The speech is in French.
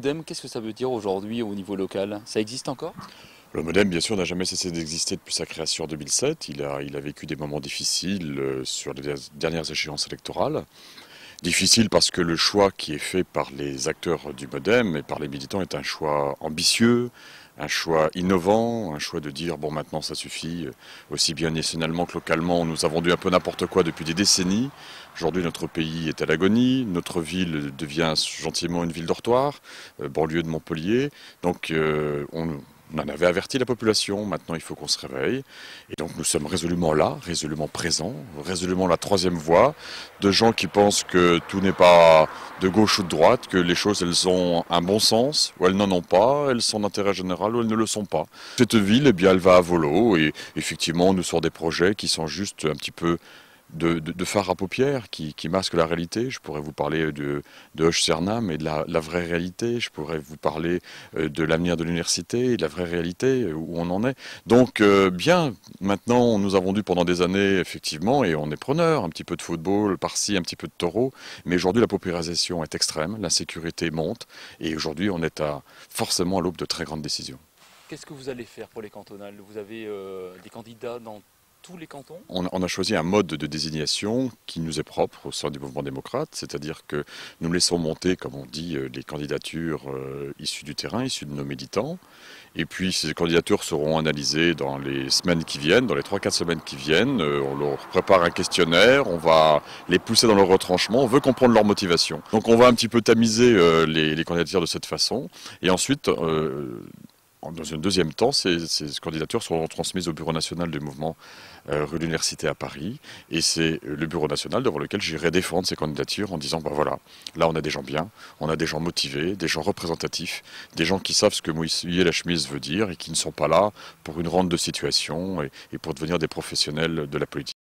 Modem, qu'est-ce que ça veut dire aujourd'hui au niveau local? Ça existe encore? Le Modem, bien sûr, n'a jamais cessé d'exister depuis sa création en 2007. Il a vécu des moments difficiles sur les dernières échéances électorales. Difficile parce que le choix qui est fait par les acteurs du Modem et par les militants est un choix ambitieux, un choix innovant, un choix de dire bon maintenant ça suffit, aussi bien nationalement que localement, on nous a vendu un peu n'importe quoi depuis des décennies. Aujourd'hui notre pays est à l'agonie, notre ville devient gentiment une ville dortoir, banlieue de Montpellier, donc on en avait averti la population, maintenant il faut qu'on se réveille. Et donc nous sommes résolument là, résolument présents, résolument la troisième voie, de gens qui pensent que tout n'est pas de gauche ou de droite, que les choses elles ont un bon sens, ou elles n'en ont pas, elles sont d'intérêt général ou elles ne le sont pas. Cette ville, eh bien, elle va à volo et effectivement on nous sort des projets qui sont juste un petit peu de phare à paupières qui masquent la réalité. Je pourrais vous parler de Hoche Cernam et de la vraie réalité. Je pourrais vous parler de l'avenir de l'université et de la vraie réalité, où on en est. Donc bien, maintenant on nous a vendu pendant des années, effectivement, et on est preneur, un petit peu de football par-ci, un petit peu de taureau. Mais aujourd'hui la paupérisation est extrême, l'insécurité monte, et aujourd'hui on est forcément à l'aube de très grandes décisions. Qu'est-ce que vous allez faire pour les cantonales? Vous avez des candidats dans tous les cantons? On a choisi un mode de désignation qui nous est propre au sein du mouvement démocrate, c'est-à-dire que nous laissons monter, comme on dit, les candidatures issues du terrain, issues de nos militants. Et puis ces candidatures seront analysées dans les semaines qui viennent, dans les 3-4 semaines qui viennent. On leur prépare un questionnaire, on va les pousser dans leur retranchement, on veut comprendre leur motivation. Donc on va un petit peu tamiser les candidatures de cette façon. Et ensuite, dans un deuxième temps, ces candidatures seront transmises au Bureau national du mouvement rue de l'Université à Paris. Et c'est le Bureau national devant lequel j'irai défendre ces candidatures en disant, ben voilà, là on a des gens bien, on a des gens motivés, des gens représentatifs, des gens qui savent ce que mouiller la chemise veut dire et qui ne sont pas là pour une rente de situation et pour devenir des professionnels de la politique.